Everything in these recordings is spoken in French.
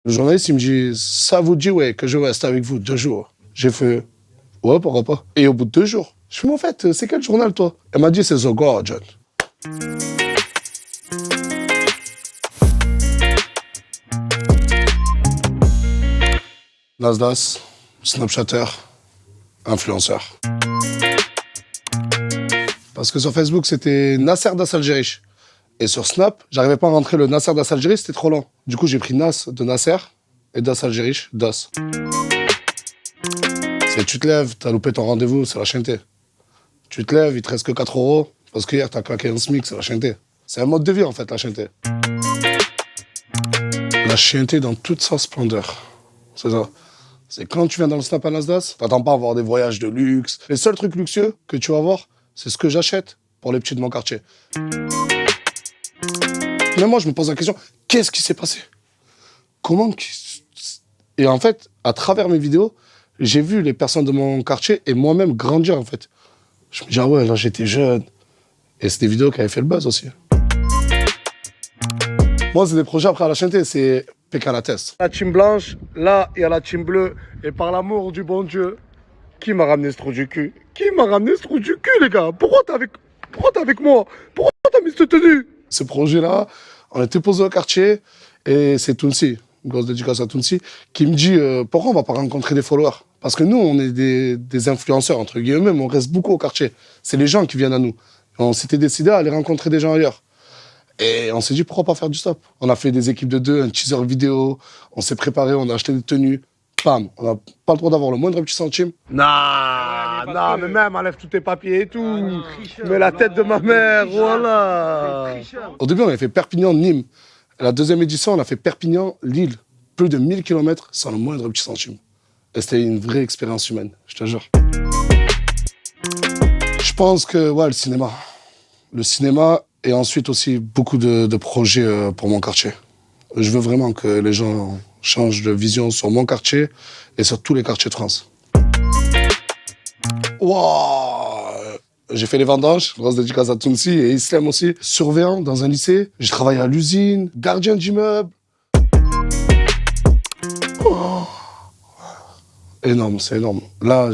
Le journaliste, il me dit, ça vous dit, ouais, que je reste avec vous 2 jours. J'ai fait, ouais, pourquoi pas. Et au bout de 2 jours, je fais, mais en fait, c'est quel journal, toi? Elle m'a dit, c'est The Guardian. Nasdaq, Snapchatter, influenceur. Parce que sur Facebook, c'était Nasser Das Algérie. Et sur Snap, j'arrivais pas à rentrer le Nasser Das Algérie, c'était trop lent. Du coup, j'ai pris Nas de Nasser et Das Algérie, Das. C'est tu te lèves, t'as loupé ton rendez-vous, c'est la chienneté. Tu te lèves, il te reste que 4 euros, parce que hier, t'as claqué un SMIC, c'est la chienneté. C'est un mode de vie, en fait, la chienneté. La chienneté dans toute sa splendeur. C'est ça. C'est quand tu viens dans le Snap à Nasdaq, t'attends pas à avoir des voyages de luxe. Les seuls trucs luxueux que tu vas avoir, c'est ce que j'achète pour les petits de mon quartier. Même moi, je me pose la question, qu'est-ce qui s'est passé? Comment... Et en fait, à travers mes vidéos, j'ai vu les personnes de mon quartier et moi-même grandir, en fait. Je me dis, ah ouais, là, j'étais jeune. Et c'est des vidéos qui avaient fait le buzz aussi. Moi, c'est des projets après à la chaîne, c'est Pékin la test. La team blanche, là, il y a la team bleue. Et par l'amour du bon Dieu, qui m'a ramené ce trou du cul? Qui m'a ramené ce trou du cul, les gars? Pourquoi t'es avec moi? Pourquoi t'as mis cette tenue? Ce projet-là, on était posé au quartier et c'est Tounsi, une grosse dédicace à Tounsi, qui me dit pourquoi on va pas rencontrer des followers? Parce que nous, on est des influenceurs, entre guillemets, mais on reste beaucoup au quartier. C'est les gens qui viennent à nous. On s'était décidé à aller rencontrer des gens ailleurs. Et on s'est dit pourquoi pas faire du stop? On a fait des équipes de 2, un teaser vidéo, on s'est préparé, on a acheté des tenues. Bam, on n'a pas le droit d'avoir le moindre petit centime. Non, mais même, enlève tous tes papiers et tout. Mais la tête de ma mère, voilà. Au début, on avait fait Perpignan-Nîmes. La deuxième édition, on a fait Perpignan-Lille. Plus de 1000 km sans le moindre petit centime. Et c'était une vraie expérience humaine, je te jure. Je pense que, ouais, le cinéma. Le cinéma et ensuite aussi beaucoup de projets pour mon quartier. Je veux vraiment que les gens changent de vision sur mon quartier et sur tous les quartiers de France. Wow. J'ai fait les vendanges, grosse dédicace à Tounsi et Islam aussi. Surveillant dans un lycée, j'ai travaillé à l'usine, gardien d'immeuble. Oh. Énorme, c'est énorme. Là,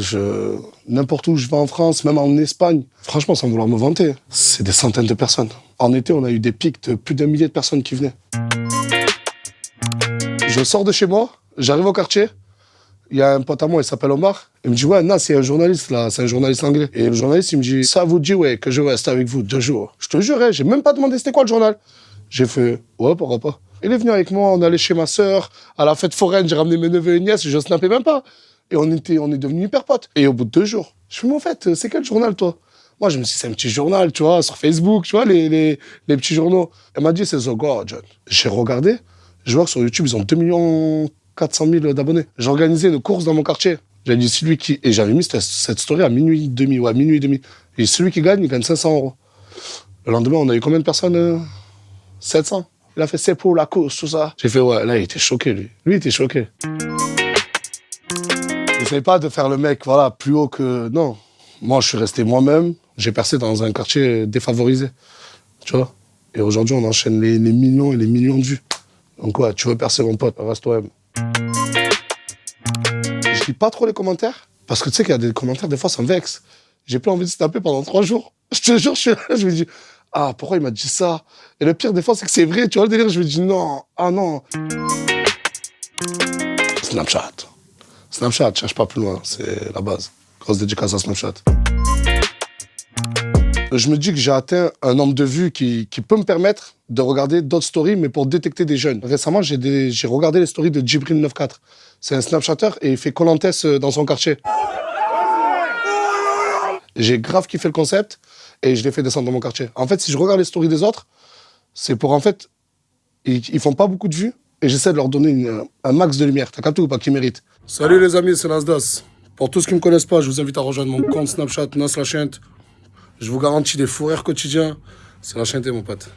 n'importe où je vais en France, même en Espagne, franchement, sans vouloir me vanter, c'est des centaines de personnes. En été, on a eu des pics de plus d'1 millier de personnes qui venaient. Je sors de chez moi, j'arrive au quartier, il y a un pote à moi, il s'appelle Omar, il me dit, ouais, Nas, c'est un journaliste là, c'est un journaliste anglais. Et le journaliste, il me dit, ça vous dit, ouais, que je reste avec vous 2 jours. Je te jure, j'ai même pas demandé c'était quoi le journal. J'ai fait, ouais, pourquoi pas. Il est venu avec moi, on allait chez ma sœur, à la fête foraine, j'ai ramené mes neveux et nièces, je snappais même pas. Et on est devenus hyper potes. Et au bout de 2 jours, je me dis, en fait, c'est quel journal, toi? Moi, je me suis dit, c'est un petit journal, tu vois, sur Facebook, tu vois, les petits journaux. Elle m'a dit, c'est The Guardian. J'ai regardé, je vois que sur YouTube, ils ont 2 400 000 d'abonnés. J'ai organisé une course dans mon quartier. J'ai dit, celui qui... Et j'avais mis cette story à minuit et demi. Et celui qui gagne, il gagne 500 euros. Le lendemain, on a eu combien de personnes 700. Il a fait, c'est pour la course, tout ça. J'ai fait, ouais, là, il était choqué, lui. Lui, il était choqué. N'essaye pas de faire le mec, voilà, plus haut que... Non. Moi, je suis resté moi-même. J'ai percé dans un quartier défavorisé. Tu vois? Et aujourd'hui, on enchaîne les millions et les millions de vues. Donc, ouais, tu veux percer, mon pote, reste toi-même. Je lis pas trop les commentaires, parce que tu sais qu'il y a des commentaires, des fois, ça me vexe. J'ai plus envie de se taper pendant 3 jours. Je te jure, je me dis, ah, pourquoi il m'a dit ça? Et le pire, des fois, c'est que c'est vrai, tu vois le délire? Je me dis, non, ah non. Snapchat, cherche pas plus loin, c'est la base. Grosse dédicace à Snapchat. Je me dis que j'ai atteint un nombre de vues qui peut me permettre de regarder d'autres stories, mais pour détecter des jeunes. Récemment, j'ai regardé les stories de Djibril94. C'est un Snapchatter et il fait Kolantes dans son quartier. J'ai grave kiffé le concept et je l'ai fait descendre dans mon quartier. En fait, si je regarde les stories des autres, c'est pour, en fait, ils font pas beaucoup de vues et j'essaie de leur donner un max de lumière. T'as capté ou pas, qu'ils méritent? Salut les amis, c'est Nasdaq. Pour tous ceux qui me connaissent pas, je vous invite à rejoindre mon compte Snapchat, Nas la chaîne. Je vous garantis des fous rires quotidiens. C'est la chaîne, mon pote.